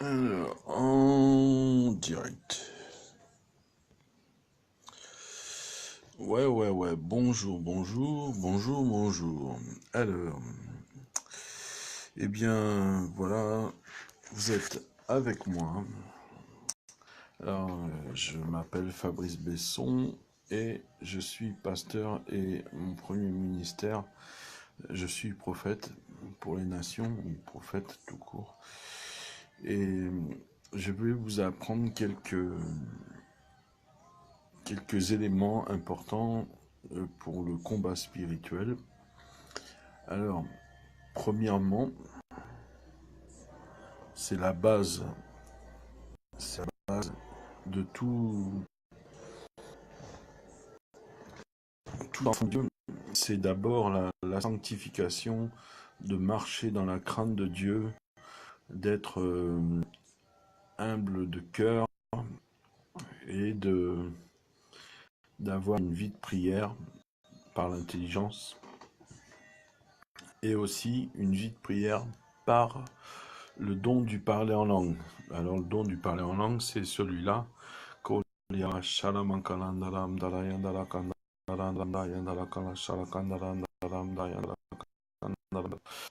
Alors, en direct. Ouais. Bonjour. Alors, eh bien, voilà, vous êtes avec moi. Alors, je m'appelle Fabrice Besson et je suis pasteur et mon premier ministère, je suis prophète pour les nations, ou prophète tout court. Et je vais vous apprendre quelques éléments importants pour le combat spirituel. Alors, premièrement, c'est la base de tout enfant de Dieu. C'est d'abord la sanctification, de marcher dans la crainte de Dieu, d'être humble de cœur et d'avoir une vie de prière par l'intelligence et aussi une vie de prière par le don du parler en langue. Alors le don du parler en langue, c'est celui-là.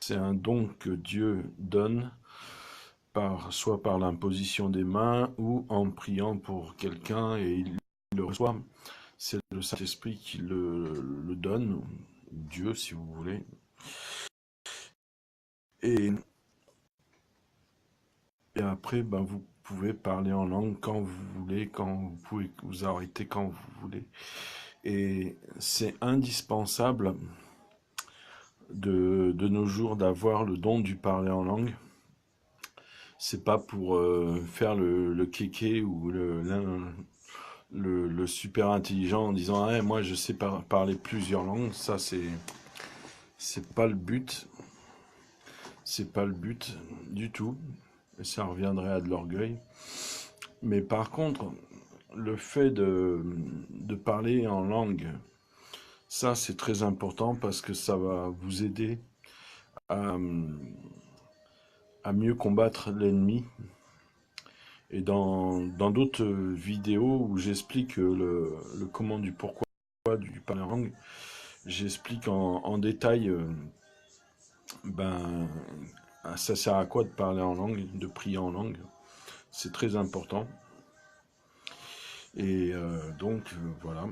C'est un don que Dieu donne soit par l'imposition des mains ou en priant pour quelqu'un et il le reçoit. C'est le Saint-Esprit qui le donne, ou Dieu si vous voulez. Et après, vous pouvez parler en langue quand vous voulez, quand vous pouvez vous arrêter quand vous voulez. Et c'est indispensable de nos jours d'avoir le don du parler en langue. C'est pas pour faire le kéké ou le super intelligent en disant hey, moi je sais parler plusieurs langues. Ça c'est pas le but. C'est pas le but du tout. Et ça reviendrait à de l'orgueil. Mais par contre, le fait de parler en langue, ça c'est très important parce que ça va vous aider à mieux combattre l'ennemi. Et dans d'autres vidéos où j'explique le comment du pourquoi du parler en langue, j'explique en détail ça sert à quoi de parler en langue, de prier en langue. C'est très important. Et voilà.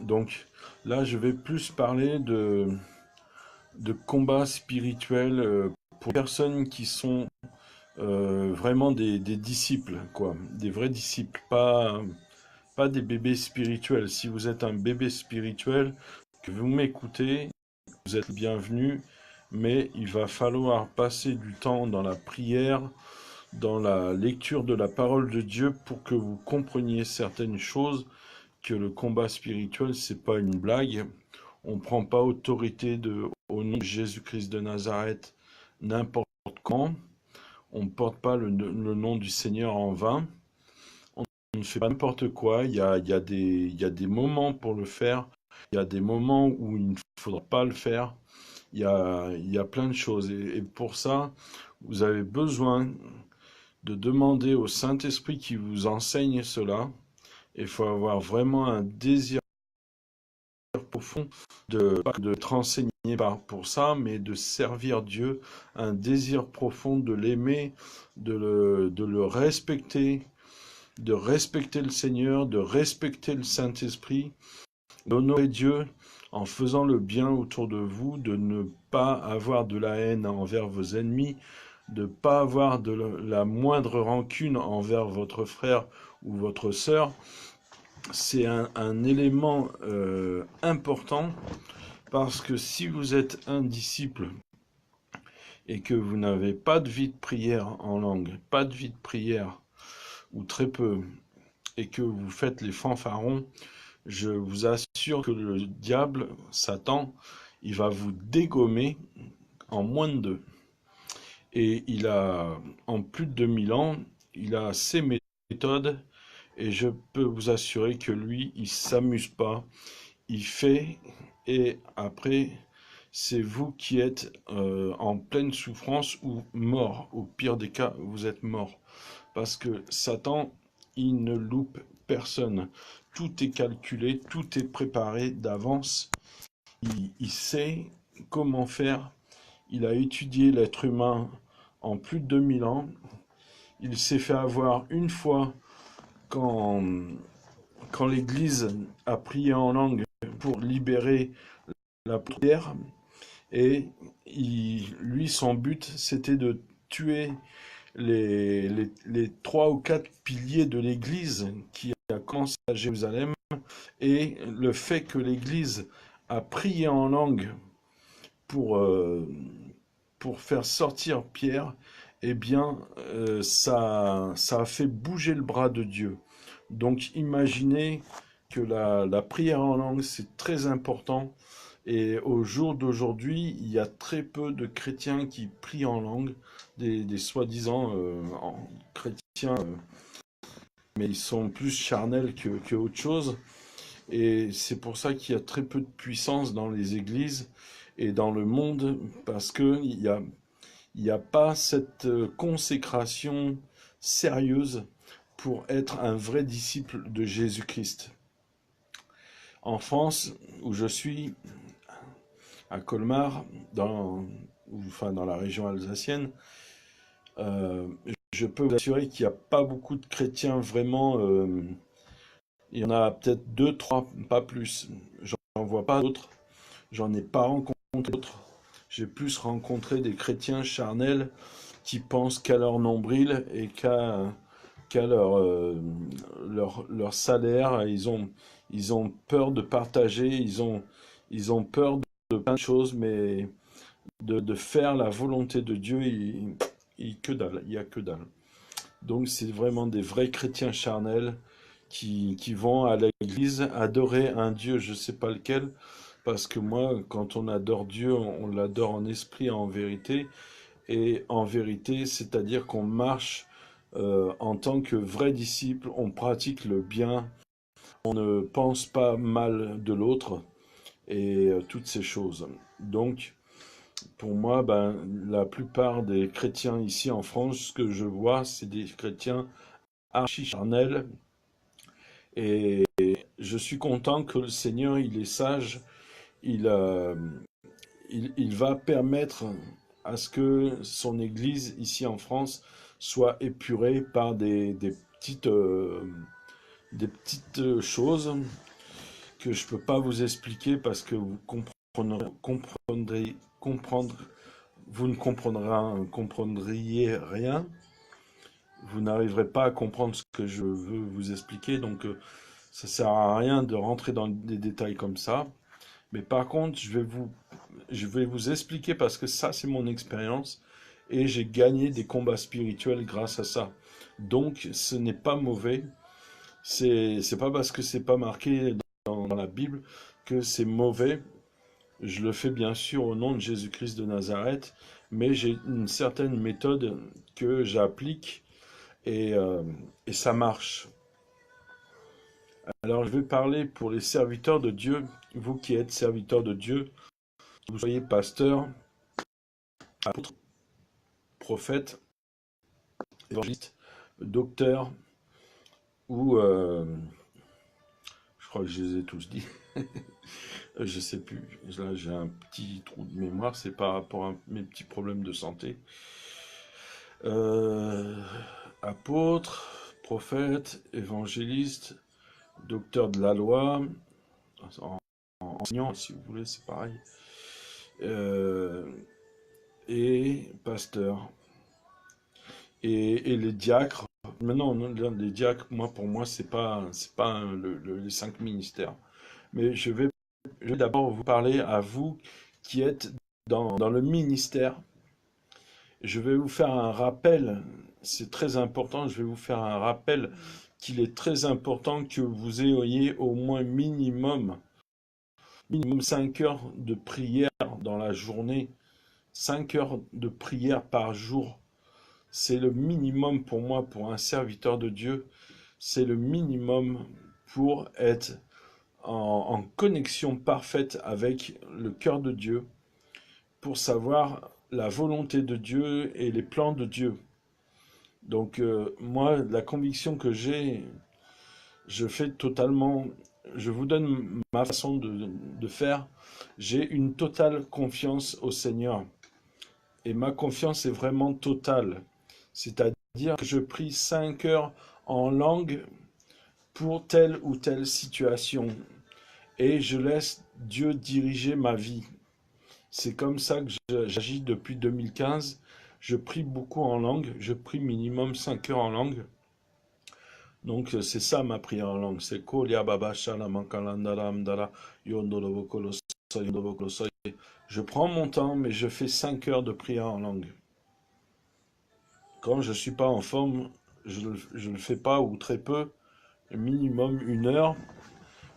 Donc là, je vais plus parler de combat spirituel pour les personnes qui sont vraiment des disciples, quoi. Des vrais disciples, pas des bébés spirituels. Si vous êtes un bébé spirituel, que vous m'écoutez, vous êtes bienvenu, mais il va falloir passer du temps dans la prière, dans la lecture de la parole de Dieu pour que vous compreniez certaines choses, que le combat spirituel, c'est pas une blague. On ne prend pas autorité au nom de Jésus-Christ de Nazareth n'importe quand. On ne porte pas le nom du Seigneur en vain. On ne fait pas n'importe quoi. Il y a des moments pour le faire. Il y a des moments où il ne faudra pas le faire. Il y a plein de choses. Et pour ça, vous avez besoin de demander au Saint-Esprit qui vous enseigne cela. Il faut avoir vraiment un désir profond pas de être enseigné pour ça, mais de servir Dieu, un désir profond de l'aimer, de le respecter, de respecter le Seigneur, de respecter le Saint-Esprit, d'honorer Dieu en faisant le bien autour de vous, de ne pas avoir de la haine envers vos ennemis, de ne pas avoir de la moindre rancune envers votre frère ou votre sœur. C'est un élément important parce que si vous êtes un disciple et que vous n'avez pas de vie de prière en langue, pas de vie de prière ou très peu, et que vous faites les fanfarons, je vous assure que le diable, Satan, il va vous dégommer en moins de 2. Et il a, en plus de 2000 ans, il a ses méthodes, et je peux vous assurer que lui, il s'amuse pas, il fait, et après, c'est vous qui êtes en pleine souffrance ou mort. Au pire des cas, vous êtes mort. Parce que Satan, il ne loupe personne. Tout est calculé, tout est préparé d'avance. Il sait comment faire. Il a étudié l'être humain en plus de 2000 ans. Il s'est fait avoir une fois quand, quand l'Église a prié en langue pour libérer la prière. Et lui, son but, c'était de tuer les 3 ou 4 piliers de l'Église qui a commencé à Jérusalem. Et le fait que l'Église a prié en langue pour, pour faire sortir Pierre, eh bien, ça a fait bouger le bras de Dieu. Donc imaginez que la prière en langue, c'est très important. Et au jour d'aujourd'hui, il y a très peu de chrétiens qui prient en langue, des soi-disant chrétiens, mais ils sont plus charnels que autre chose. Et c'est pour ça qu'il y a très peu de puissance dans les églises et dans le monde, parce il y a pas cette consécration sérieuse pour être un vrai disciple de Jésus-Christ. En France, où je suis, à Colmar, dans la région alsacienne, euh, je peux vous assurer qu'il n'y a pas beaucoup de chrétiens vraiment. Il y en a peut-être deux, trois, pas plus. J'en vois pas d'autres. J'en ai pas rencontré d'autres. J'ai plus rencontré des chrétiens charnels qui pensent qu'à leur nombril et qu'à leur salaire. Ils ont peur de partager, ils ont peur de plein de choses, mais de faire la volonté de Dieu, que dalle, il y a que dalle. Donc c'est vraiment des vrais chrétiens charnels qui vont à l'église adorer un Dieu, je ne sais pas lequel, parce que moi, quand on adore Dieu, on l'adore en esprit et en vérité. Et en vérité, c'est-à-dire qu'on marche en tant que vrai disciple, on pratique le bien, on ne pense pas mal de l'autre et toutes ces choses. Donc, pour moi, ben, la plupart des chrétiens ici en France, ce que je vois, c'est des chrétiens archi-charnels. Et je suis content que le Seigneur, il est sage, il, euh, il va permettre à ce que son Église ici en France soit épurée par des petites choses que je ne peux pas vous expliquer parce que vous comprendre, vous ne comprendriez rien. Vous n'arriverez pas à comprendre ce que je veux vous expliquer, donc ça ne sert à rien de rentrer dans des détails comme ça. Mais par contre, je vais vous expliquer parce que ça, c'est mon expérience et j'ai gagné des combats spirituels grâce à ça. Donc, ce n'est pas mauvais. C'est pas parce que c'est pas marqué dans la Bible que c'est mauvais. Je le fais bien sûr au nom de Jésus-Christ de Nazareth, mais j'ai une certaine méthode que j'applique et, euh, et ça marche. Alors, je vais parler pour les serviteurs de Dieu, vous qui êtes serviteurs de Dieu, que vous soyez pasteur, apôtre, prophète, évangéliste, docteur, ou je crois que je les ai tous dit, je sais plus, là j'ai un petit trou de mémoire, c'est par rapport à mes petits problèmes de santé. Euh, Apôtre, prophète, évangéliste, docteur de la loi, enseignant si vous voulez, c'est pareil, euh, et pasteur. Et les diacres, maintenant les diacres, pour moi c'est pas les 5 ministères. Mais je vais d'abord vous parler à vous qui êtes dans le ministère. Je vais vous faire un rappel, c'est très important, je vais vous faire un rappel qu'il est très important que vous ayez au moins minimum 5 heures de prière dans la journée, 5 heures de prière par jour. C'est le minimum pour moi, pour un serviteur de Dieu, c'est le minimum pour être en connexion parfaite avec le cœur de Dieu. pour savoir la volonté de Dieu et les plans de Dieu. Donc moi, la conviction que j'ai, je fais totalement, je vous donne ma façon de faire. J'ai une totale confiance au Seigneur. Et ma confiance est vraiment totale. C'est-à-dire que je prie 5 heures en langue pour telle ou telle situation. Et je laisse Dieu diriger ma vie. C'est comme ça que j'agis depuis 2015. Je prie beaucoup en langue. Je prie minimum 5 heures en langue. Donc c'est ça ma prière en langue. C'est Kolia Baba Shalama Kalandara Amdara Yondorobokolo Yondorobokolo Soy. Je prends mon temps, mais je fais 5 heures de prière en langue. Quand je ne suis pas en forme, je ne le fais pas ou très peu, minimum 1 heure.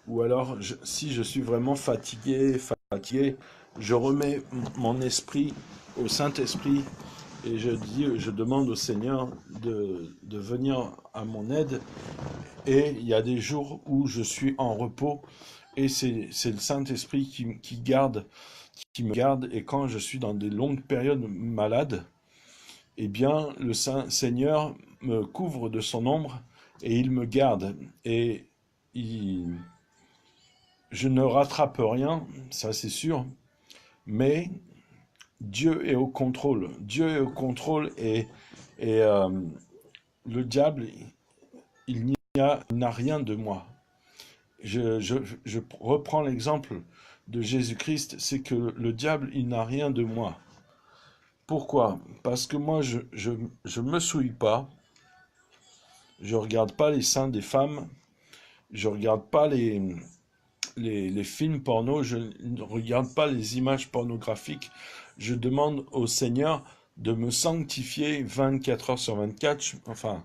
Ou alors, si je suis vraiment fatigué, je remets mon esprit au Saint-Esprit et je demande au Seigneur de venir à mon aide. Et il y a des jours où je suis en repos et c'est le Saint-Esprit qui me garde. Et quand je suis dans des longues périodes malades, eh bien, le Seigneur me couvre de son ombre et il me garde. Et je ne rattrape rien, ça c'est sûr, mais Dieu est au contrôle. Dieu est au contrôle et le diable, il n'a rien de moi. Je reprends l'exemple de Jésus-Christ, c'est que le diable, il n'a rien de moi. Pourquoi? Parce que moi, je me souille pas, je regarde pas les seins des femmes, je regarde pas les films porno, je ne regarde pas les images pornographiques. Je demande au Seigneur de me sanctifier 24 heures sur 24. Enfin,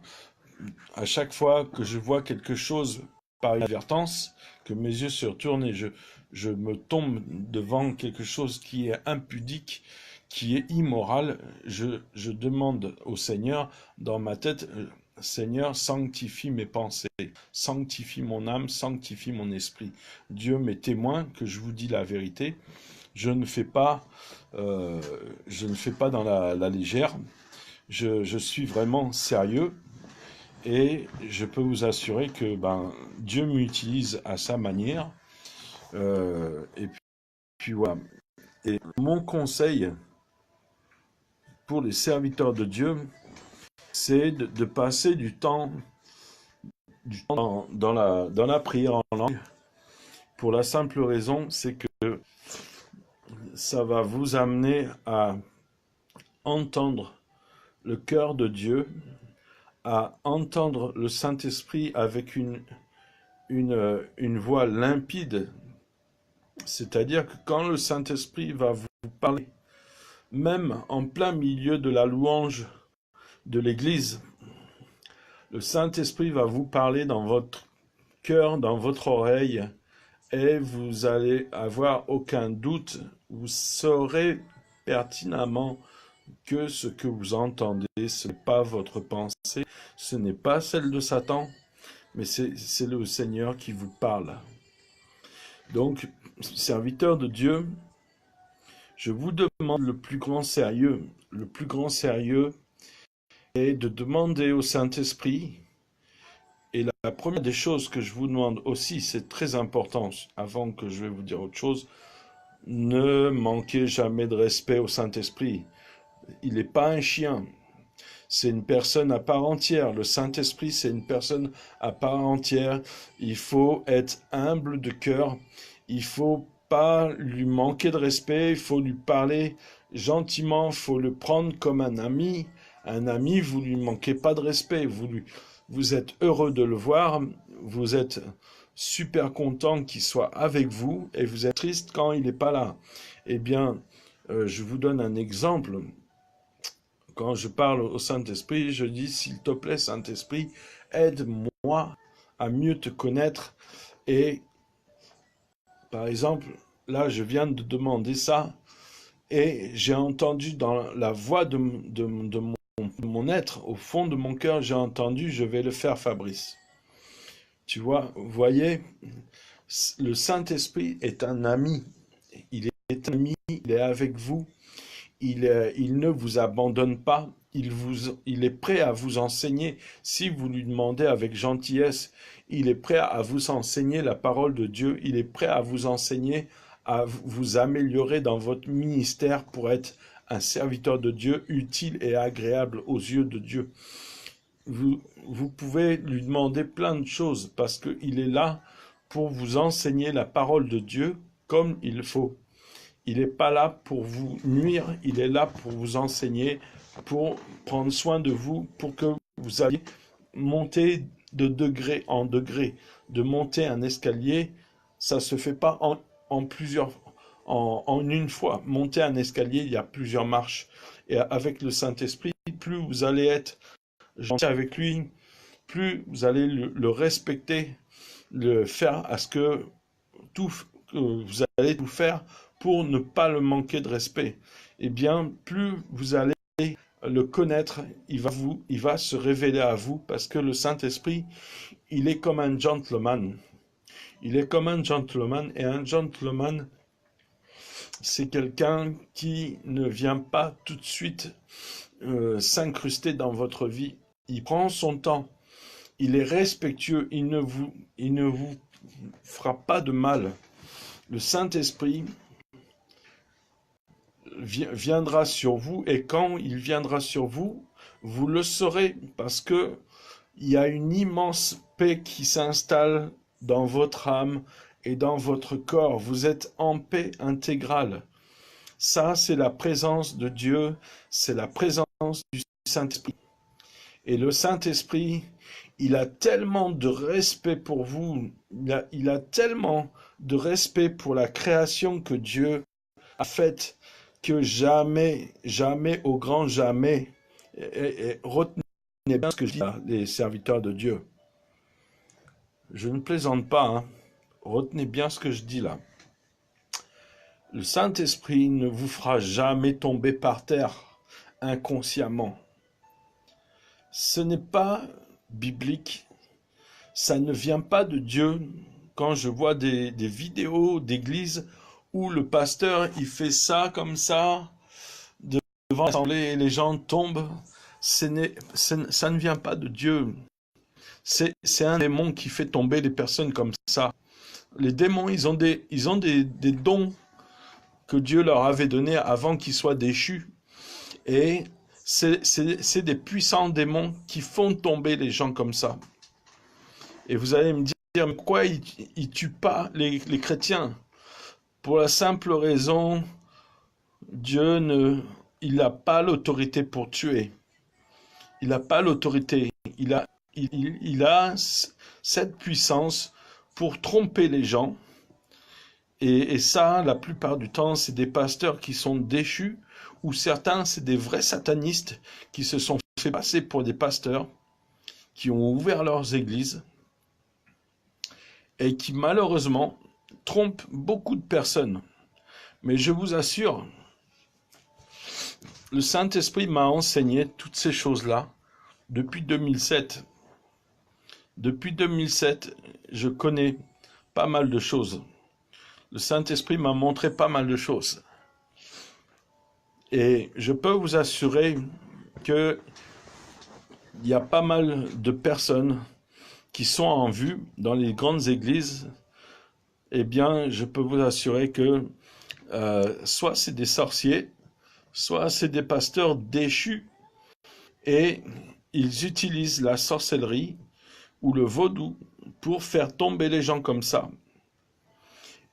à chaque fois que je vois quelque chose par inadvertance, que mes yeux se retournent et je me tombe devant quelque chose qui est impudique, qui est immoral, je demande au Seigneur dans ma tête, Seigneur, sanctifie mes pensées, sanctifie mon âme, sanctifie mon esprit. Dieu m'est témoin que je vous dis la vérité. Je ne fais pas dans la légère. Je suis vraiment sérieux et je peux vous assurer que Dieu m'utilise à sa manière. Et puis voilà. Et mon conseil pour les serviteurs de Dieu, c'est de passer du temps dans la prière en langue, pour la simple raison, c'est que ça va vous amener à entendre le cœur de Dieu, à entendre le Saint-Esprit avec une voix limpide. C'est-à-dire que quand le Saint-Esprit va vous parler, même en plein milieu de la louange de l'Église, le Saint-Esprit va vous parler dans votre cœur, dans votre oreille, et vous allez avoir aucun doute, vous saurez pertinemment que ce que vous entendez, ce n'est pas votre pensée, ce n'est pas celle de Satan, mais c'est le Seigneur qui vous parle. Donc, serviteur de Dieu, je vous demande le plus grand sérieux. Le plus grand sérieux est de demander au Saint-Esprit. Et la première des choses que je vous demande aussi, c'est très important, avant que je vais vous dire autre chose, ne manquez jamais de respect au Saint-Esprit. Il n'est pas un chien. C'est une personne à part entière. Le Saint-Esprit, c'est une personne à part entière. Il faut être humble de cœur. Il faut pas lui manquer de respect. Il faut lui parler gentiment. Il faut le prendre comme un ami. Un ami, vous lui manquez pas de respect. Vous êtes heureux de le voir. Vous êtes super content qu'il soit avec vous. Et vous êtes triste quand il n'est pas là. Eh bien, je vous donne un exemple. Quand je parle au Saint-Esprit, je dis, s'il te plaît, Saint-Esprit, aide-moi à mieux te connaître. Et, par exemple, là, je viens de demander ça, et j'ai entendu dans la voix de mon être, au fond de mon cœur, j'ai entendu, je vais le faire, Fabrice. Tu vois, vous voyez, le Saint-Esprit est un ami. Il est un ami, il est avec vous. il ne vous abandonne pas, il est prêt à vous enseigner. Si vous lui demandez avec gentillesse, il est prêt à vous enseigner la parole de Dieu, il est prêt à vous enseigner, à vous améliorer dans votre ministère pour être un serviteur de Dieu utile et agréable aux yeux de Dieu. Vous pouvez lui demander plein de choses parce qu'il est là pour vous enseigner la parole de Dieu comme il faut. Il n'est pas là pour vous nuire, il est là pour vous enseigner, pour prendre soin de vous, pour que vous alliez monter de degré en degré. De monter un escalier, ça ne se fait pas en une fois. Monter un escalier, il y a plusieurs marches. Et avec le Saint-Esprit, plus vous allez être gentil avec lui, plus vous allez le respecter, le faire à ce que vous allez tout faire pour ne pas le manquer de respect. Eh bien, plus vous allez le connaître, il va se révéler à vous parce que le Saint-Esprit, il est comme un gentleman. Il est comme un gentleman et un gentleman, c'est quelqu'un qui ne vient pas tout de suite s'incruster dans votre vie. Il prend son temps. Il est respectueux. Il ne vous fera pas de mal. Le Saint-Esprit viendra sur vous et quand il viendra sur vous, vous le saurez parce que il y a une immense paix qui s'installe dans votre âme et dans votre corps. Vous êtes en paix intégrale. Ça, c'est la présence de Dieu, c'est la présence du Saint-Esprit. Et le Saint-Esprit, il a tellement de respect pour vous, il a tellement de respect pour la création que Dieu a faite, que jamais, jamais, au grand jamais, et retenez bien ce que je dis là, les serviteurs de Dieu. Je ne plaisante pas, hein. Retenez bien ce que je dis là. Le Saint-Esprit ne vous fera jamais tomber par terre inconsciemment. Ce n'est pas biblique, ça ne vient pas de Dieu. Quand je vois des vidéos d'église où le pasteur il fait ça comme ça, devant l'assemblée et les gens tombent, ça ne vient pas de Dieu. C'est un démon qui fait tomber les personnes comme ça. Les démons, ils ont des dons que Dieu leur avait donnés avant qu'ils soient déchus. Et c'est des puissants démons qui font tomber les gens comme ça. Et vous allez me dire, mais pourquoi ils ne tuent pas les chrétiens? Pour la simple raison, Dieu il n'a pas l'autorité pour tuer. Il n'a pas l'autorité. Il a cette puissance pour tromper les gens. Et ça, la plupart du temps, c'est des pasteurs qui sont déchus, ou certains, c'est des vrais satanistes qui se sont fait passer pour des pasteurs, qui ont ouvert leurs églises, et qui malheureusement trompent beaucoup de personnes. Mais je vous assure, le Saint-Esprit m'a enseigné toutes ces choses-là depuis 2007. Depuis 2007, je connais pas mal de choses. Le Saint-Esprit m'a montré pas mal de choses. Et je peux vous assurer qu'il y a pas mal de personnes qui sont en vue dans les grandes églises. Eh bien, je peux vous assurer que soit c'est des sorciers, soit c'est des pasteurs déchus et ils utilisent la sorcellerie ou le vaudou pour faire tomber les gens comme ça.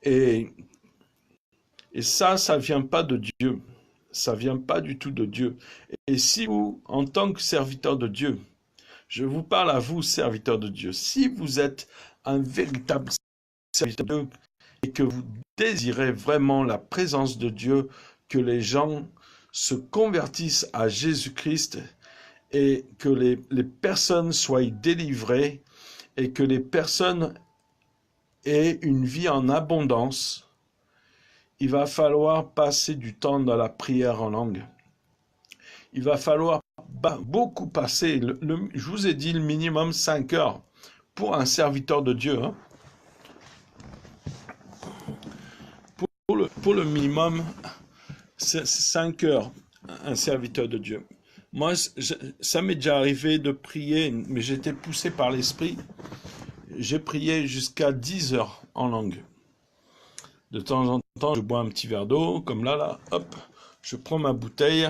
Et ça vient pas de Dieu. Ça vient pas du tout de Dieu. Et si vous, en tant que serviteur de Dieu, je vous parle à vous, serviteur de Dieu, si vous êtes un véritable serviteur de Dieu et que vous désirez vraiment la présence de Dieu, que les gens se convertissent à Jésus-Christ et que les personnes soient délivrées et que les personnes aient une vie en abondance, il va falloir passer du temps dans la prière en langue. Il va falloir beaucoup passer, je vous ai dit le minimum 5 heures pour un serviteur de Dieu. Hein. Pour le minimum c'est un cœur, un serviteur de Dieu. Moi, ça m'est déjà arrivé de prier, mais j'étais poussé par l'esprit. J'ai prié jusqu'à 10 heures en langue. De temps en temps, je bois un petit verre d'eau, comme là, hop, je prends ma bouteille.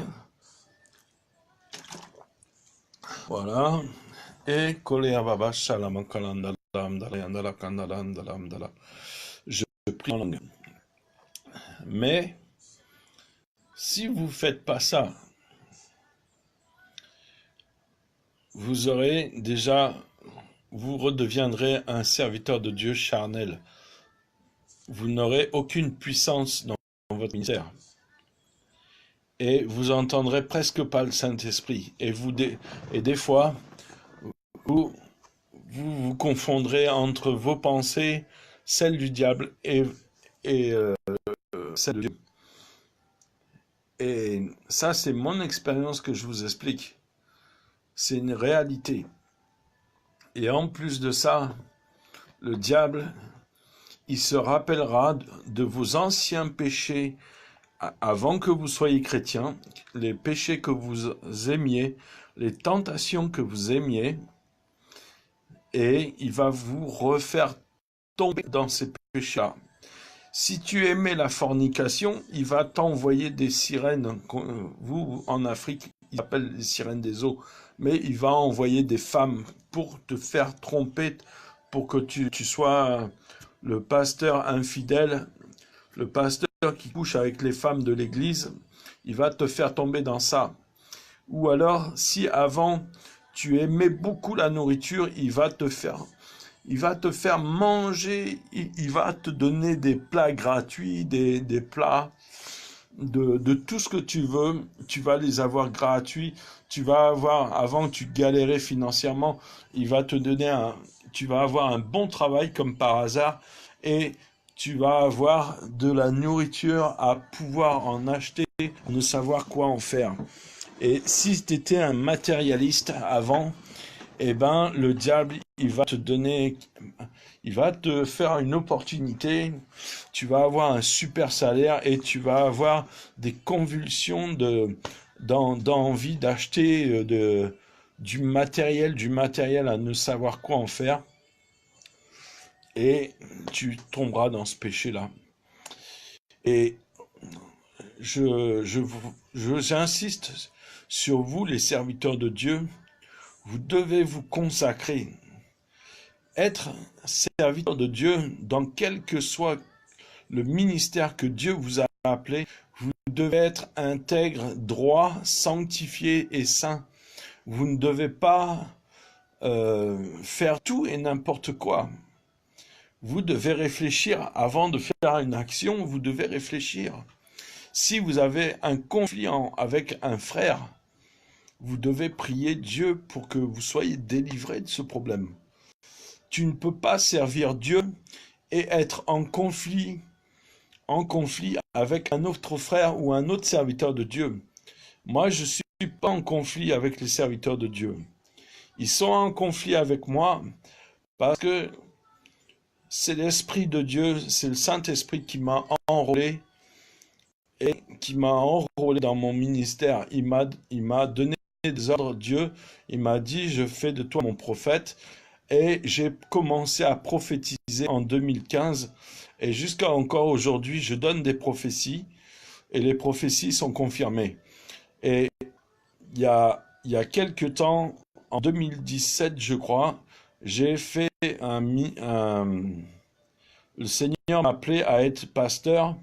Voilà. Et je prie en langue. Mais si vous faites pas ça, vous redeviendrez un serviteur de Dieu charnel. Vous n'aurez aucune puissance dans votre ministère. Et vous entendrez presque pas le Saint-Esprit. Et des fois, vous confondrez entre vos pensées, celles du diable et celles de Dieu. Et ça, c'est mon expérience que je vous explique. C'est une réalité. Et en plus de ça, le diable, il se rappellera de vos anciens péchés avant que vous soyez chrétien, les péchés que vous aimiez, les tentations que vous aimiez, et il va vous refaire tomber dans ces péchés-là. Si tu aimais la fornication, il va t'envoyer des sirènes. Vous, en Afrique, ils appellent les sirènes des eaux. Mais il va envoyer des femmes pour te faire tromper, pour que tu sois le pasteur infidèle, le pasteur qui couche avec les femmes de l'église. Il va te faire tomber dans ça. Ou alors, si avant, tu aimais beaucoup la nourriture, il va te faire manger, il va te donner des plats gratuits, des plats de tout ce que tu veux, tu vas les avoir gratuits, tu vas avoir, avant tu galérais financièrement, il va te donner tu vas avoir un bon travail comme par hasard, et tu vas avoir de la nourriture à pouvoir en acheter, ne savoir quoi en faire. Et si tu étais un matérialiste avant, eh ben, le diable, il va te faire une opportunité, tu vas avoir un super salaire et tu vas avoir des convulsions d'envie d'acheter du matériel à ne savoir quoi en faire, et tu tomberas dans ce péché-là. Et j'insiste sur vous, les serviteurs de Dieu, vous devez vous consacrer. Être serviteur de Dieu, dans quel que soit le ministère que Dieu vous a appelé, vous devez être intègre, droit, sanctifié et saint. Vous ne devez pas faire tout et n'importe quoi. Vous devez réfléchir avant de faire une action, vous devez réfléchir. Si vous avez un conflit avec un frère, vous devez prier Dieu pour que vous soyez délivré de ce problème. Tu ne peux pas servir Dieu et être en conflit avec un autre frère ou un autre serviteur de Dieu. Moi, je ne suis pas en conflit avec les serviteurs de Dieu. Ils sont en conflit avec moi parce que c'est l'Esprit de Dieu, c'est le Saint-Esprit qui m'a enrôlé et qui m'a enrôlé dans mon ministère. Il m'a donné des ordres, Dieu, il m'a dit, je fais de toi mon prophète, et j'ai commencé à prophétiser en 2015, et jusqu'à encore aujourd'hui, je donne des prophéties, et les prophéties sont confirmées. Et il y a quelques temps, en 2017, je crois, j'ai fait le Seigneur m'a appelé à être pasteur,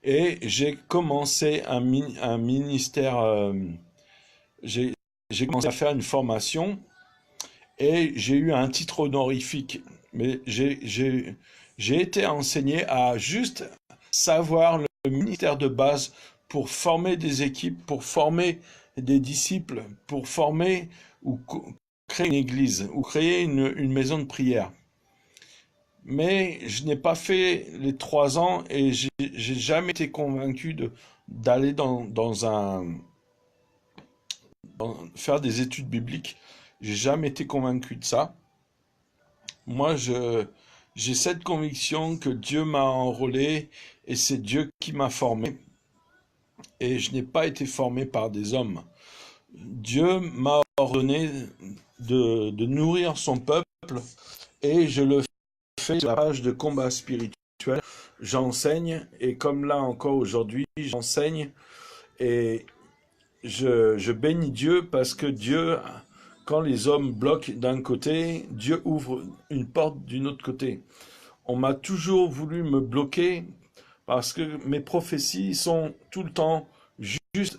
et j'ai commencé un ministère. J'ai commencé à faire une formation et j'ai eu un titre honorifique. Mais j'ai été enseigné à juste savoir le ministère de base pour former des équipes, pour former des disciples, pour former ou créer une église ou créer une maison de prière. Mais je n'ai pas fait les 3 ans et j'ai jamais été convaincu d'aller faire des études bibliques. J'ai jamais été convaincu de ça. Moi, j'ai cette conviction que Dieu m'a enrôlé et c'est Dieu qui m'a formé. et je n'ai pas été formé par des hommes. Dieu m'a ordonné de nourrir son peuple et je le fais sur la page de combat spirituel. J'enseigne et comme là encore aujourd'hui, j'enseigne et je bénis Dieu parce que Dieu, quand les hommes bloquent d'un côté, Dieu ouvre une porte d'un autre côté. On m'a toujours voulu me bloquer parce que mes prophéties sont tout le temps justes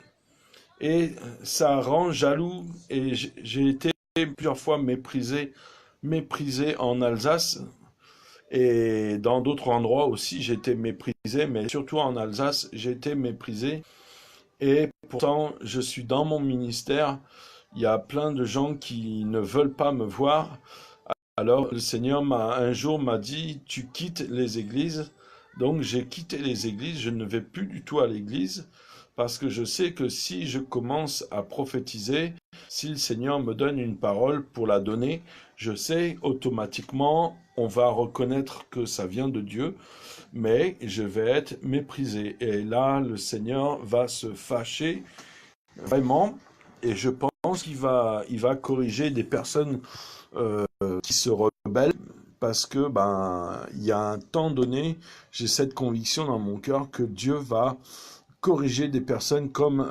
et ça rend jaloux et j'ai été plusieurs fois méprisé en Alsace et dans d'autres endroits aussi j'ai été méprisé, mais surtout en Alsace j'ai été méprisé et pourtant je suis dans mon ministère, il y a plein de gens qui ne veulent pas me voir. Alors le Seigneur un jour m'a dit, tu quittes les églises. Donc j'ai quitté les églises, je ne vais plus du tout à l'église, parce que je sais que si je commence à prophétiser, si le Seigneur me donne une parole pour la donner, je sais automatiquement, on va reconnaître que ça vient de Dieu, mais je vais être méprisé. Et là, le Seigneur va se fâcher vraiment, et je pense qu'il il va corriger des personnes qui se rebellent parce que il y a un temps donné, j'ai cette conviction dans mon cœur que Dieu va corriger des personnes comme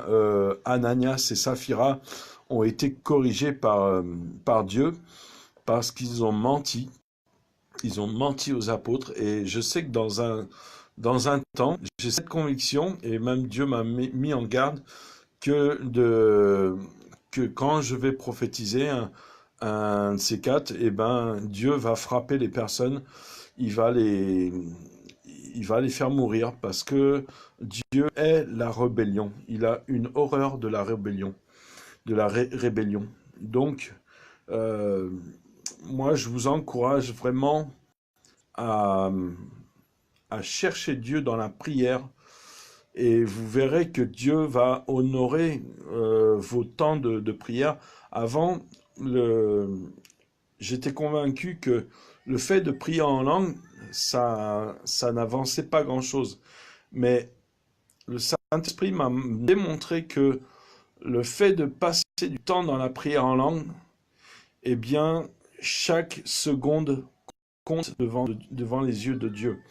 Ananias et Saphira ont été corrigés par Dieu parce qu'ils ont menti. Ils ont menti aux apôtres et je sais que dans un temps, j'ai cette conviction et même Dieu m'a mis en garde que quand je vais prophétiser un de ces quatre, eh ben, Dieu va frapper les personnes, il va les, il va les faire mourir parce que Dieu est la rébellion. Il a une horreur de la rébellion, rébellion. Donc, euh, moi, je vous encourage vraiment à, à chercher Dieu dans la prière et vous verrez que Dieu va honorer vos temps de prière. Avant, j'étais convaincu que le fait de prier en langue, ça n'avançait pas grand-chose. Mais le Saint-Esprit m'a démontré que le fait de passer du temps dans la prière en langue, eh bien, chaque seconde compte devant les yeux de Dieu.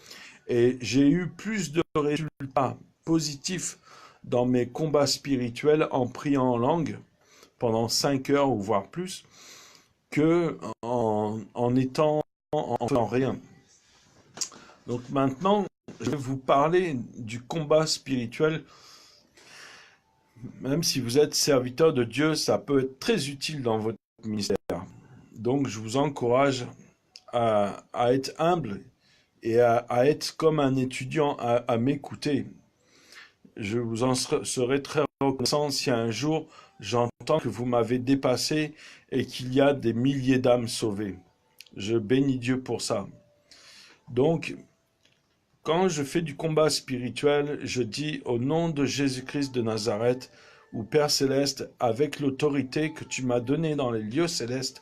Et j'ai eu plus de résultats positifs dans mes combats spirituels en priant en langue pendant 5 heures ou voire plus que en étant en faisant rien. Donc maintenant, je vais vous parler du combat spirituel. Même si vous êtes serviteur de Dieu, ça peut être très utile dans votre ministère. Donc je vous encourage à être humble et à être comme un étudiant, à m'écouter. Je vous en serai très reconnaissant si un jour j'entends que vous m'avez dépassé et qu'il y a des milliers d'âmes sauvées. Je bénis Dieu pour ça. Donc, quand je fais du combat spirituel, je dis au nom de Jésus-Christ de Nazareth, ou Père Céleste, avec l'autorité que tu m'as donnée dans les lieux célestes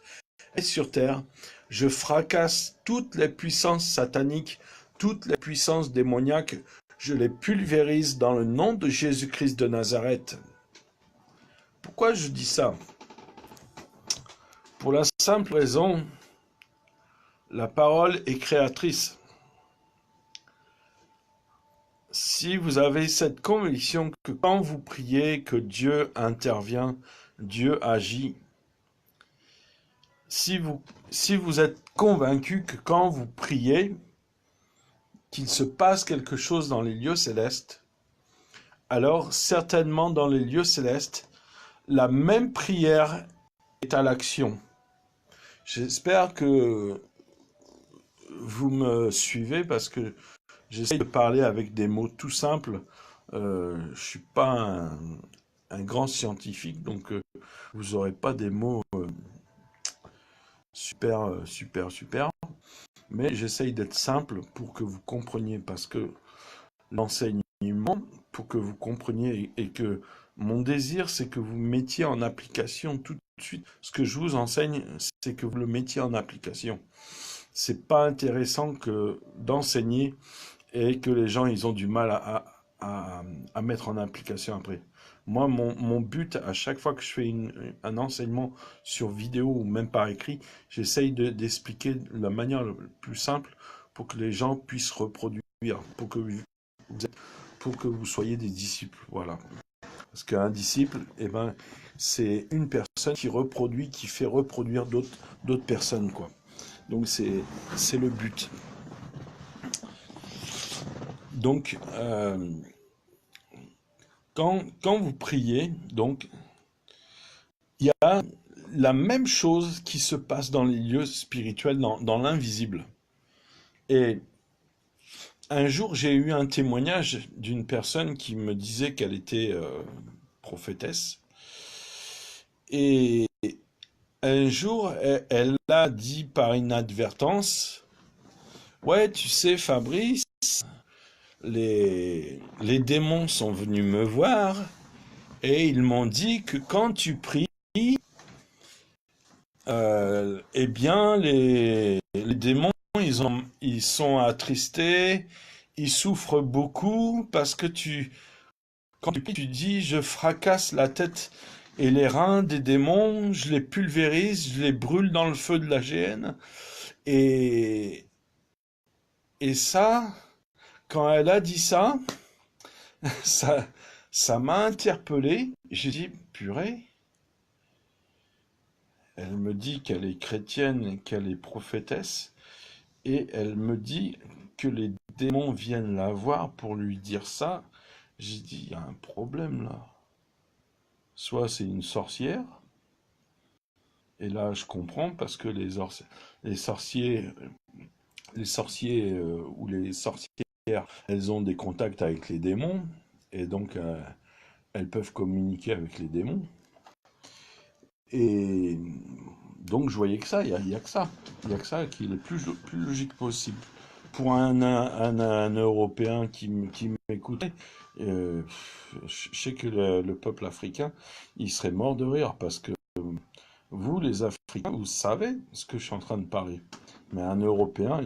et sur terre, je fracasse toutes les puissances sataniques, toutes les puissances démoniaques, je les pulvérise dans le nom de Jésus-Christ de Nazareth. Pourquoi je dis ça? Pour la simple raison, la parole est créatrice. Si vous avez cette conviction que quand vous priez, que Dieu intervient, Dieu agit, si vous êtes convaincu que quand vous priez, qu'il se passe quelque chose dans les lieux célestes, alors certainement dans les lieux célestes, la même prière est à l'action. J'espère que vous me suivez parce que j'essaie de parler avec des mots tout simples. Je suis pas un grand scientifique, donc vous n'aurez pas des mots super. Mais j'essaye d'être simple pour que vous compreniez, parce que l'enseignement, pour que vous compreniez, et que mon désir, c'est que vous mettiez en application tout de suite. Ce que je vous enseigne, c'est que vous le mettiez en application. C'est pas intéressant que d'enseigner et que les gens, ils ont du mal à mettre en application après. Moi, mon but, à chaque fois que je fais un enseignement sur vidéo ou même par écrit, j'essaye d'expliquer de la manière la plus simple pour que les gens puissent reproduire, pour que pour que vous soyez des disciples. Voilà. Parce qu'un disciple, eh ben, c'est une personne qui reproduit, qui fait reproduire d'autres personnes, quoi. Donc c'est le but. Donc quand vous priez, donc il y a la même chose qui se passe dans les lieux spirituels, dans l'invisible. Et un jour, j'ai eu un témoignage d'une personne qui me disait qu'elle était prophétesse. Et un jour, elle a dit par inadvertance, ouais, tu sais, Fabrice, les démons sont venus me voir et ils m'ont dit que quand tu pries, eh bien, les démons, ils sont attristés, ils souffrent beaucoup parce que quand tu dis, je fracasse la tête et les reins des démons, je les pulvérise, je les brûle dans le feu de la géhenne. Et, et ça, quand elle a dit ça, ça, ça m'a interpellé. J'ai dit, purée, elle me dit qu'elle est chrétienne, qu'elle est prophétesse, et elle me dit que les démons viennent la voir pour lui dire ça. J'ai dit, il y a un problème là. Soit c'est une sorcière, et là je comprends parce que les sorciers, ou les sorcières, elles ont des contacts avec les démons, et donc elles peuvent communiquer avec les démons. Et donc je voyais que ça, il y a que ça. Il y a que ça qui est le plus logique possible. Pour un Européen qui m'écoutait, je sais que le peuple africain, il serait mort de rire parce que vous, les Africains, vous savez ce que je suis en train de parler. Mais un Européen,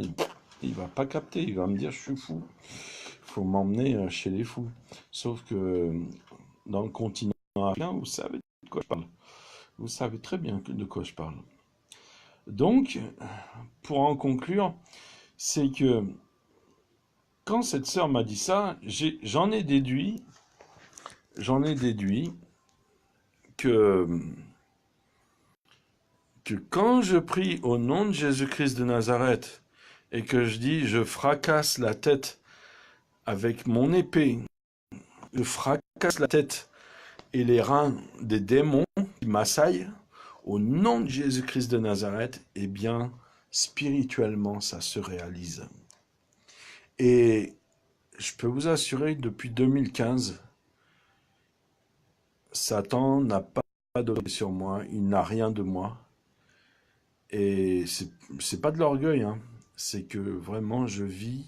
il va pas capter, il va me dire je suis fou. Il faut m'emmener chez les fous. Sauf que dans le continent africain, vous savez de quoi je parle. Vous savez très bien de quoi je parle. Donc, pour en conclure, c'est que quand cette sœur m'a dit ça, j'en ai déduit que, que quand je prie au nom de Jésus-Christ de Nazareth et que je dis je fracasse la tête avec mon épée, je fracasse la tête et les reins des démons qui m'assaillent, au nom de Jésus-Christ de Nazareth, eh bien, spirituellement, ça se réalise. Et je peux vous assurer que depuis 2015, Satan n'a pas donné sur moi, il n'a rien de moi. Et c'est pas de l'orgueil, hein. C'est que vraiment je vis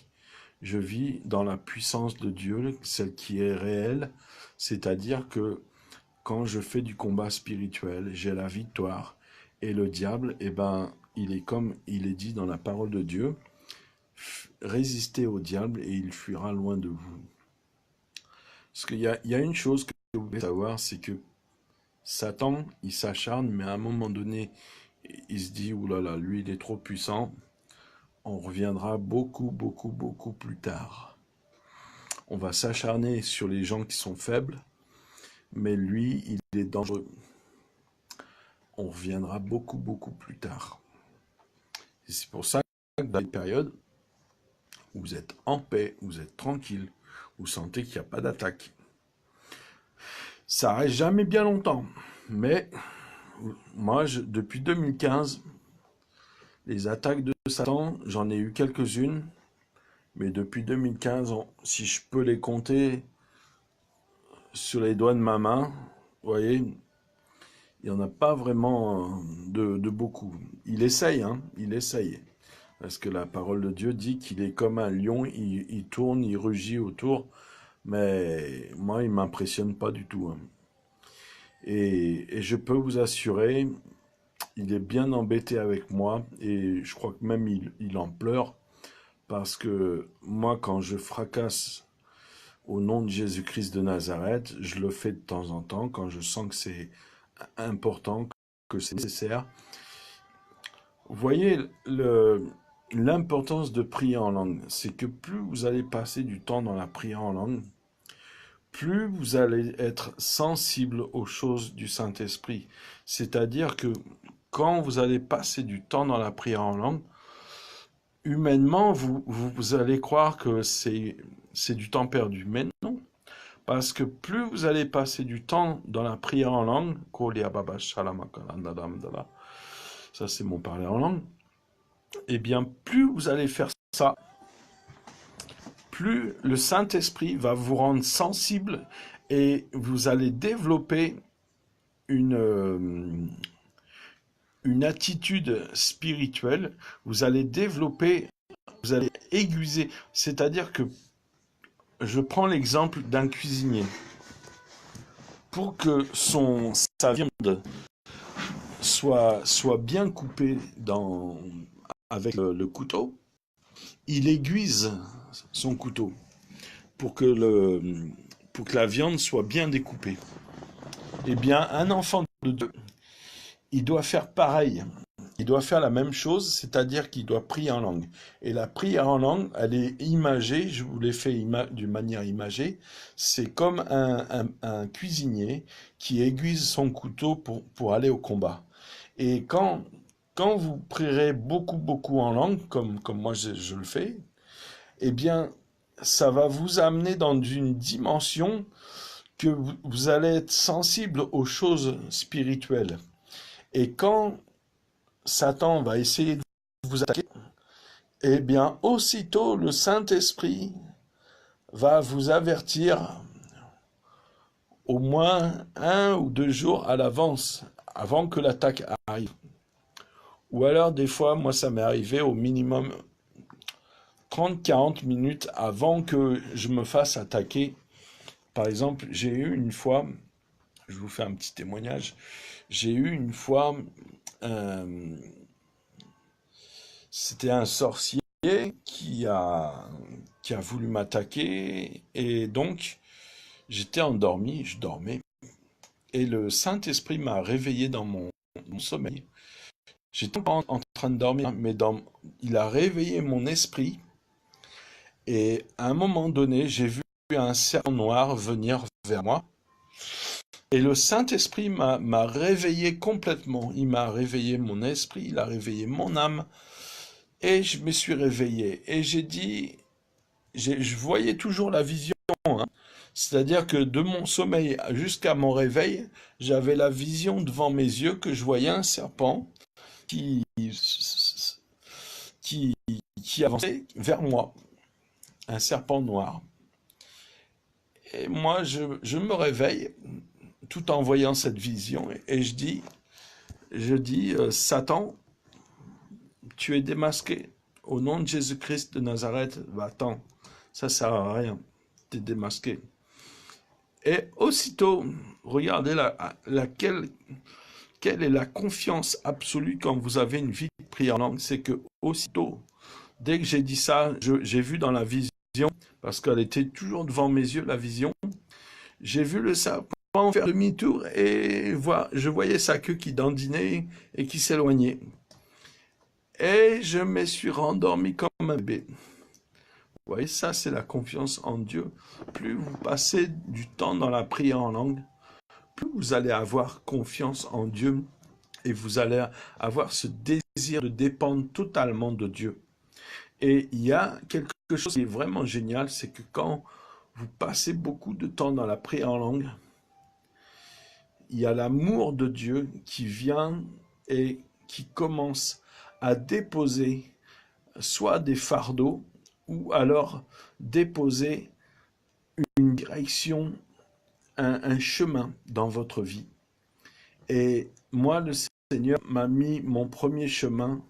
dans la puissance de Dieu, celle qui est réelle, c'est-à-dire que quand je fais du combat spirituel, j'ai la victoire. Et le diable, eh ben, il est comme il est dit dans la parole de Dieu, résistez au diable et il fuira loin de vous. Parce qu'il y a une chose que vous devez savoir, c'est que Satan, il s'acharne, mais à un moment donné, il se dit, oulala, lui, il est trop puissant, on reviendra beaucoup, beaucoup, beaucoup plus tard. On va s'acharner sur les gens qui sont faibles, mais lui, il est dangereux. On reviendra beaucoup, beaucoup plus tard. Et c'est pour ça que dans les périodes où vous êtes en paix, où vous êtes tranquille, vous sentez qu'il n'y a pas d'attaque. Ça reste jamais bien longtemps, mais moi, depuis 2015, les attaques de Satan, j'en ai eu quelques-unes, mais depuis 2015, si je peux les compter sur les doigts de ma main, vous voyez, il n'y en a pas vraiment de beaucoup. Il essaye, hein, il essaye. Parce que la parole de Dieu dit qu'il est comme un lion, il tourne, il rugit autour, mais moi, il ne m'impressionne pas du tout, hein. Et je peux vous assurer, il est bien embêté avec moi, et je crois que même il en pleure, parce que moi, quand je fracasse au nom de Jésus-Christ de Nazareth. Je le fais de temps en temps quand je sens que c'est important, que c'est nécessaire. Vous voyez, l'importance de prier en langue, c'est que plus vous allez passer du temps dans la prière en langue, plus vous allez être sensible aux choses du Saint-Esprit. C'est-à-dire que quand vous allez passer du temps dans la prière en langue, humainement, vous allez croire que c'est du temps perdu. Mais non, parce que plus vous allez passer du temps dans la prière en langue, ça c'est mon parler en langue, et bien plus vous allez faire ça, plus le Saint-Esprit va vous rendre sensible et vous allez développer une attitude spirituelle, vous allez développer, vous allez aiguiser. C'est-à-dire que je prends l'exemple d'un cuisinier. Pour que sa viande soit bien coupée avec le couteau, il aiguise son couteau pour que la viande soit bien découpée. Eh bien, un enfant de Dieu, il doit faire pareil. Il doit faire la même chose, c'est-à-dire qu'il doit prier en langue. Et la prière en langue, elle est imagée, je vous l'ai fait d'une manière imagée, c'est comme un cuisinier qui aiguise son couteau pour aller au combat. Et quand vous prierez beaucoup en langue, comme moi je le fais, eh bien, ça va vous amener dans une dimension que vous allez être sensible aux choses spirituelles. Et quand Satan va essayer de vous attaquer, eh bien, aussitôt le Saint-Esprit va vous avertir au moins 1 ou 2 jours à l'avance, avant que l'attaque arrive. Ou alors, des fois, moi, ça m'est arrivé au minimum 30-40 minutes avant que je me fasse attaquer. Par exemple, j'ai eu une fois, je vous fais un petit témoignage, j'ai eu une fois, c'était un sorcier qui a voulu m'attaquer, et donc j'étais endormi, je dormais, et le Saint-Esprit m'a réveillé dans mon sommeil. J'étais encore en train de dormir, mais il a réveillé mon esprit, et à un moment donné, j'ai vu un serpent noir venir vers moi, et le Saint-Esprit m'a réveillé complètement. Il m'a réveillé mon esprit, il a réveillé mon âme, et je me suis réveillé. Et j'ai dit, je voyais toujours la vision, hein. C'est-à-dire que de mon sommeil jusqu'à mon réveil, j'avais la vision devant mes yeux que je voyais un serpent qui, qui, qui avançait vers moi, un serpent noir. Et moi, je me réveille tout en voyant cette vision et je dis, Satan, tu es démasqué. Au nom de Jésus-Christ de Nazareth, va-t'en. Ça sert à rien. Tu es démasqué. Et aussitôt, regardez quelle est la confiance absolue quand vous avez une vie de prière en langue. C'est que aussitôt, dès que j'ai dit ça, j'ai vu dans la vision, parce qu'elle était toujours devant mes yeux, la vision, j'ai vu le serpent faire demi-tour et je voyais sa queue qui dandinait et qui s'éloignait. Et je me suis rendormi comme un bébé. Vous voyez, ça c'est la confiance en Dieu. Plus vous passez du temps dans la prière en langue, plus vous allez avoir confiance en Dieu et vous allez avoir ce désir de dépendre totalement de Dieu. Et il y a quelque chose qui est vraiment génial, c'est que quand vous passez beaucoup de temps dans la prière en langue, il y a l'amour de Dieu qui vient et qui commence à déposer soit des fardeaux ou alors déposer une direction, un chemin dans votre vie. Et moi, le Seigneur m'a mis mon premier chemin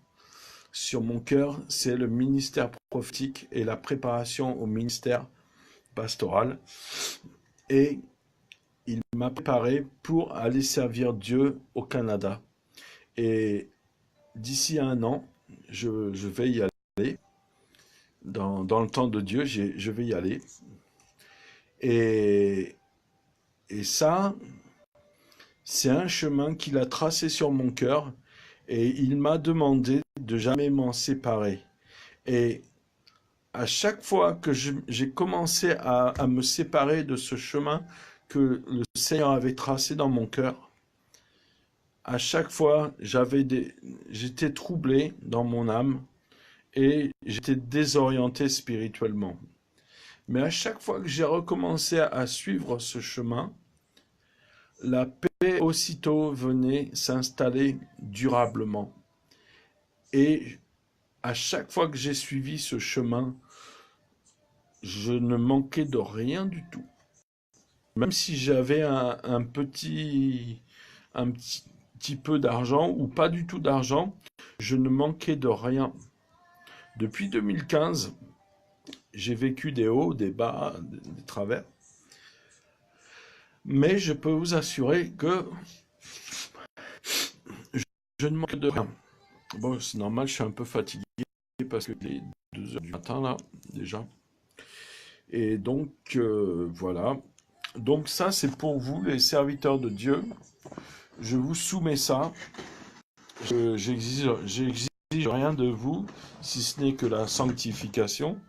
sur mon cœur, c'est le ministère prophétique et la préparation au ministère pastoral. Et il m'a préparé pour aller servir Dieu au Canada. Et d'ici 1 an, je vais y aller. Dans le temps de Dieu, je vais y aller. Et, et ça, c'est un chemin qu'il a tracé sur mon cœur et il m'a demandé de jamais m'en séparer. Et à chaque fois que j'ai commencé à me séparer de ce chemin que le Seigneur avait tracé dans mon cœur, à chaque fois j'étais troublé dans mon âme et j'étais désorienté spirituellement. Mais à chaque fois que j'ai recommencé à suivre ce chemin, la paix aussitôt venait s'installer durablement. Et à chaque fois que j'ai suivi ce chemin, je ne manquais de rien du tout. Même si j'avais un petit peu d'argent ou pas du tout d'argent, je ne manquais de rien. Depuis 2015, j'ai vécu des hauts, des bas, des travers. Mais je peux vous assurer que je ne manque de rien. Bon, c'est normal, je suis un peu fatigué parce que les 2 heures du matin, là, déjà. Et donc, voilà. Donc ça, c'est pour vous, les serviteurs de Dieu. Je vous soumets ça. J'exige rien de vous, si ce n'est que la sanctification.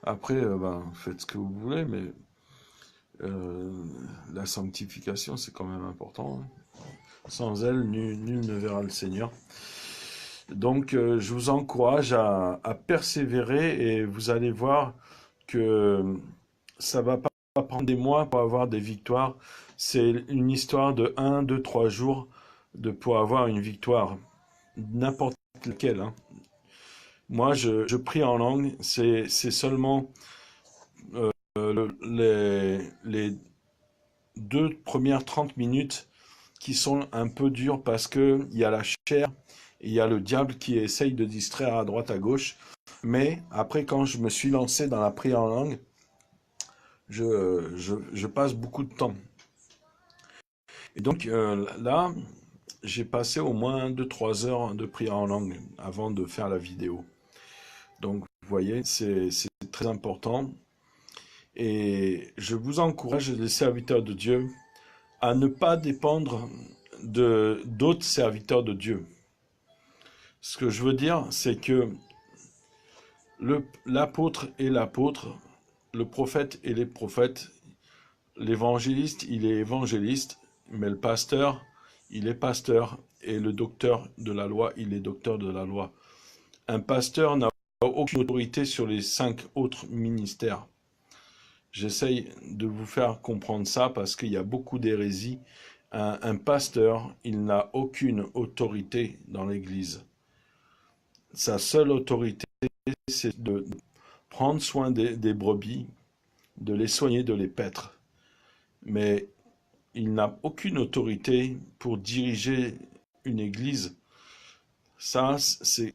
Après, faites ce que vous voulez, mais la sanctification, c'est quand même important. Sans elle, nul ne verra le Seigneur. Donc, je vous encourage à persévérer et vous allez voir que ça va pas prendre des mois pour avoir des victoires. C'est une histoire de 1, 2, 3 jours pour avoir une victoire, n'importe laquelle. Hein. Moi, je prie en langue, c'est seulement les 2 premières 30 minutes qui sont un peu dures parce qu'il y a la chair et il y a le diable qui essaye de distraire à droite à gauche. Mais après, quand je me suis lancé dans la prière en langue, je passe beaucoup de temps. Et donc là, j'ai passé au moins 2-3 heures de prière en langue avant de faire la vidéo. Donc vous voyez, c'est très important. Et je vous encourage, les serviteurs de Dieu, à ne pas dépendre d'autres serviteurs de Dieu. Ce que je veux dire, c'est que l'apôtre est l'apôtre, le prophète est les prophètes, l'évangéliste, il est évangéliste, mais le pasteur, il est pasteur, et le docteur de la loi, il est docteur de la loi. Un pasteur n'a aucune autorité sur les 5 autres ministères. J'essaye de vous faire comprendre ça parce qu'il y a beaucoup d'hérésies. Un pasteur, il n'a aucune autorité dans l'Église. Sa seule autorité, c'est de prendre soin des brebis, de les soigner, de les paître. Mais il n'a aucune autorité pour diriger une église. Ça, c'est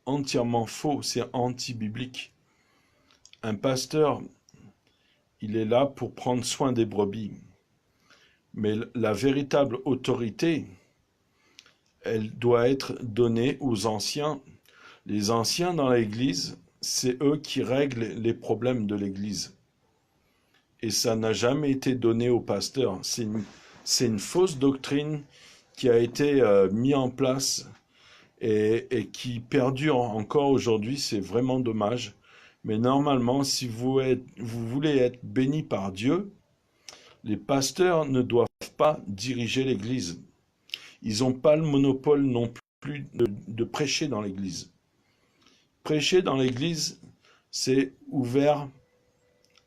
entièrement faux, c'est anti-biblique. Un pasteur, il est là pour prendre soin des brebis. Mais la véritable autorité, elle doit être donnée aux anciens. Les anciens dans l'église, c'est eux qui règlent les problèmes de l'église. Et ça n'a jamais été donné aux pasteurs. C'est une fausse doctrine qui a été mise en place et qui perdure encore aujourd'hui. C'est vraiment dommage. Mais normalement, si vous voulez être béni par Dieu, les pasteurs ne doivent pas diriger l'Église. Ils n'ont pas le monopole non plus de prêcher dans l'Église. Prêcher dans l'Église, c'est ouvert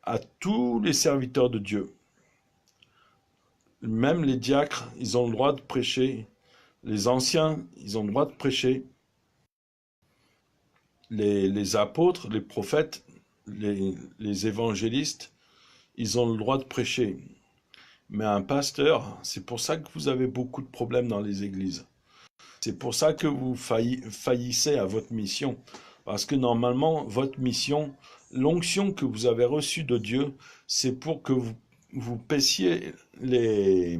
à tous les serviteurs de Dieu. Même les diacres, ils ont le droit de prêcher. Les anciens, ils ont le droit de prêcher. Les apôtres, les prophètes, les évangélistes, ils ont le droit de prêcher. Mais un pasteur, c'est pour ça que vous avez beaucoup de problèmes dans les églises. C'est pour ça que vous faillissez à votre mission. Parce que normalement, votre mission, l'onction que vous avez reçue de Dieu, c'est pour que vous paissiez les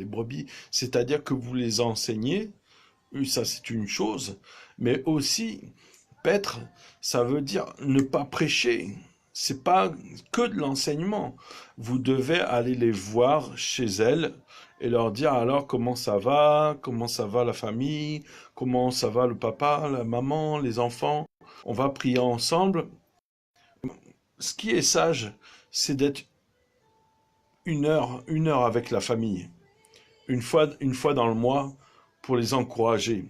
brebis, c'est-à-dire que vous les enseignez, ça c'est une chose, mais aussi Paître, ça veut dire ne pas prêcher. C'est pas que de l'enseignement. Vous devez aller les voir chez elles et leur dire alors comment ça va la famille, comment ça va le papa, la maman, les enfants. On va prier ensemble. Ce qui est sage, c'est d'être une heure avec la famille, une fois dans le mois pour les encourager.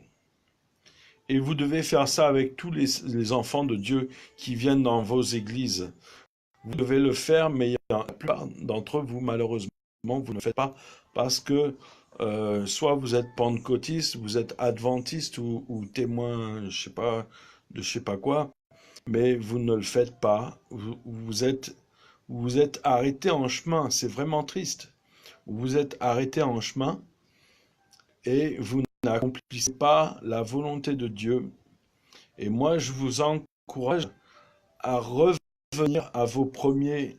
Et vous devez faire ça avec tous les enfants de Dieu qui viennent dans vos églises. Vous devez le faire, mais la plupart d'entre vous, malheureusement, vous ne le faites pas parce que soit vous êtes pentecôtiste, vous êtes adventiste ou témoin, je sais pas quoi, mais vous ne le faites pas. Vous êtes arrêté en chemin. C'est vraiment triste. Vous êtes arrêté en chemin et vous n'accomplissez pas la volonté de Dieu. Et moi, je vous encourage à revenir à vos premiers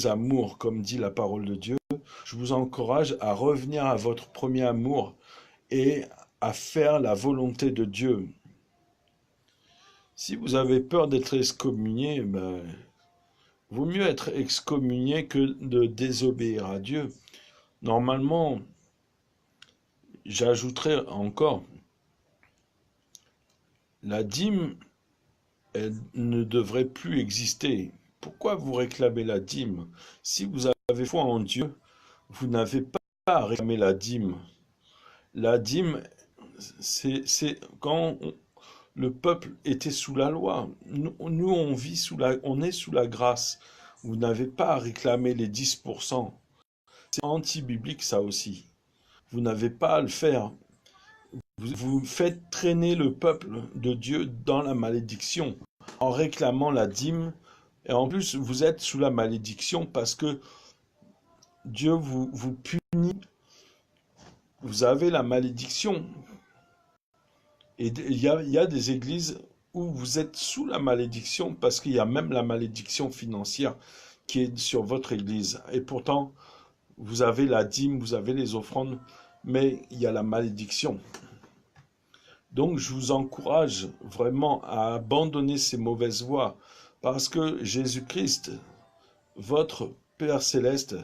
amours, comme dit la parole de Dieu. Je vous encourage à revenir à votre premier amour et à faire la volonté de Dieu. Si vous avez peur d'être excommunié, vaut mieux être excommunié que de désobéir à Dieu. Normalement, j'ajouterais encore, la dîme, elle ne devrait plus exister. Pourquoi vous réclamez la dîme? Si vous avez foi en Dieu, vous n'avez pas à réclamer la dîme. La dîme, c'est quand le peuple était sous la loi. Nous on vit on est sous la grâce. Vous n'avez pas à réclamer les 10%. C'est anti-biblique ça aussi. Vous n'avez pas à le faire. Vous faites traîner le peuple de Dieu dans la malédiction en réclamant la dîme. Et en plus, vous êtes sous la malédiction parce que Dieu vous punit. Vous avez la malédiction. Et il y a des églises où vous êtes sous la malédiction parce qu'il y a même la malédiction financière qui est sur votre église. Et pourtant, vous avez la dîme, vous avez les offrandes, mais il y a la malédiction. Donc, je vous encourage vraiment à abandonner ces mauvaises voies parce que Jésus-Christ, votre Père Céleste,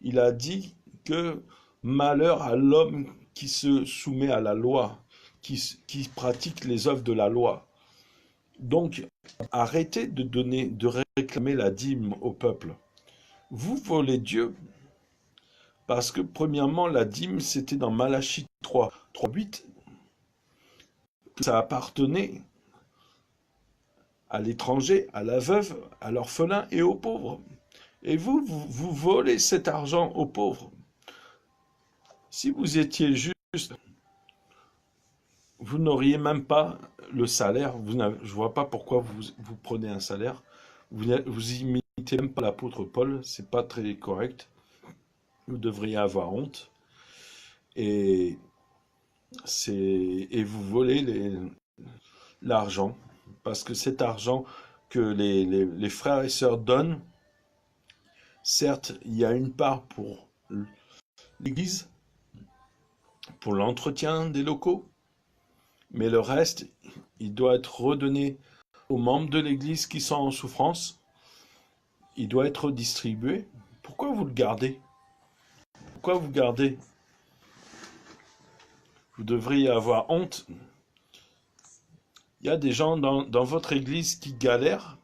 il a dit que malheur à l'homme qui se soumet à la loi, qui pratique les œuvres de la loi. Donc, arrêtez de réclamer la dîme au peuple. Vous volez Dieu, parce que premièrement, la dîme, c'était dans Malachie 3, 8, que ça appartenait à l'étranger, à la veuve, à l'orphelin et aux pauvres. Et vous volez cet argent aux pauvres. Si vous étiez juste, vous n'auriez même pas le salaire. Je ne vois pas pourquoi vous prenez un salaire. Vous imitez même pas l'apôtre Paul. C'est pas très correct. Vous devriez avoir honte. Et vous volez l'argent. Parce que cet argent que les frères et sœurs donnent, certes, il y a une part pour l'église, pour l'entretien des locaux, mais le reste, il doit être redonné aux membres de l'église qui sont en souffrance. Il doit être distribué. Pourquoi vous le gardez? Pourquoi vous gardez? Vous devriez avoir honte. Il y a des gens dans votre église qui galèrent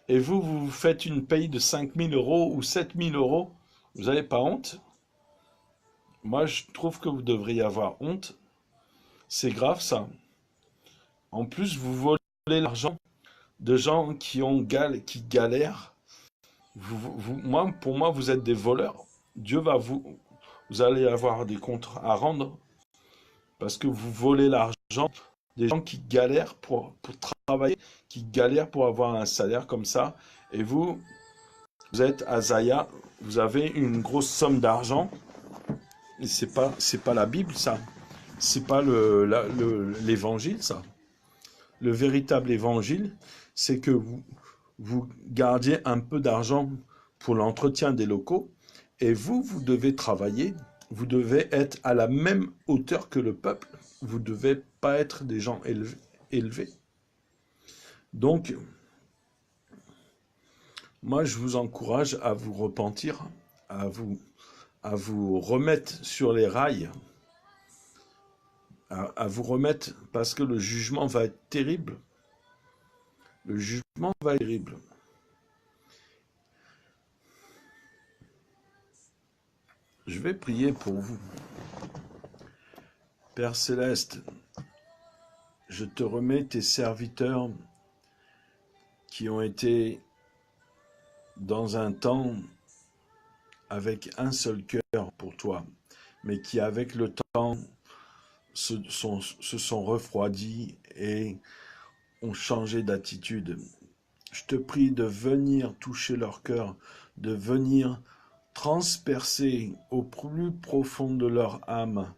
et vous faites une paye de 5 000 € ou 7 000 €. Vous n'avez pas honte? Moi, je trouve que vous devriez avoir honte. C'est grave, ça. En plus, vous volez l'argent de gens qui galèrent. Pour moi, vous êtes des voleurs. Dieu va vous allez avoir des comptes à rendre parce que vous volez l'argent des gens qui galèrent pour travailler, qui galèrent pour avoir un salaire comme ça. Et vous êtes à Zaya, vous avez une grosse somme d'argent. Et c'est pas la Bible, ça. C'est pas l'évangile, ça. Le véritable évangile, c'est que vous gardiez un peu d'argent pour l'entretien des locaux et vous devez travailler, vous devez être à la même hauteur que le peuple, vous ne devez pas être des gens élevés. élevé. Donc, moi, je vous encourage à vous repentir, à vous remettre sur les rails, à vous remettre parce que le jugement va être terrible. Le jugement va être terrible. Je vais prier pour vous. Père Céleste, je te remets tes serviteurs qui ont été dans un temps avec un seul cœur pour toi, mais qui avec le temps se sont refroidis et ont changé d'attitude. Je te prie de venir toucher leur cœur, de venir transpercer au plus profond de leur âme.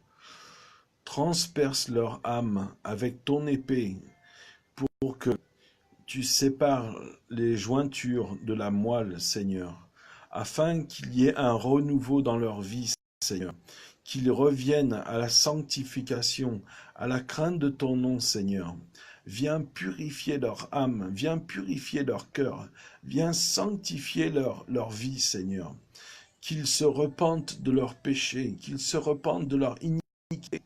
Transperce leur âme avec ton épée pour que tu sépares les jointures de la moelle, Seigneur, afin qu'il y ait un renouveau dans leur vie, Seigneur, qu'ils reviennent à la sanctification, à la crainte de ton nom, Seigneur. Viens purifier leur âme, viens purifier leur cœur, viens sanctifier leur vie, Seigneur. Qu'ils se repentent de leurs péchés, qu'ils se repentent de leur iniquité.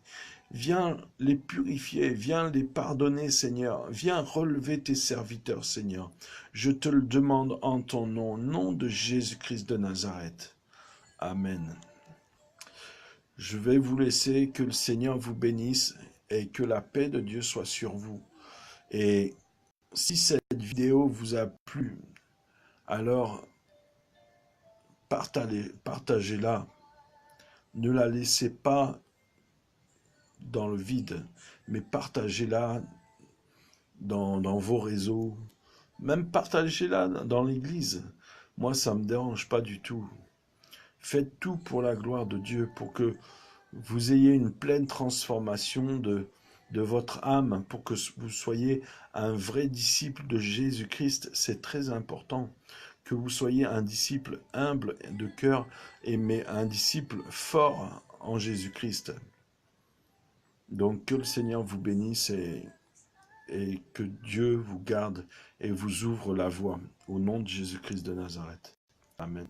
Viens les purifier, viens les pardonner, Seigneur. Viens relever tes serviteurs, Seigneur. Je te le demande en ton nom, au nom de Jésus-Christ de Nazareth. Amen. Je vais vous laisser, que le Seigneur vous bénisse et que la paix de Dieu soit sur vous. Et si cette vidéo vous a plu, alors partagez-la. Ne la laissez pas dans le vide, mais partagez-la dans vos réseaux. Même partagez-la dans l'église. Moi, ça ne me dérange pas du tout. Faites tout pour la gloire de Dieu, pour que vous ayez une pleine transformation de votre âme, pour que vous soyez un vrai disciple de Jésus-Christ. C'est très important que vous soyez un disciple humble de cœur, mais un disciple fort en Jésus-Christ. Donc que le Seigneur vous bénisse et que Dieu vous garde et vous ouvre la voie. Au nom de Jésus-Christ de Nazareth. Amen.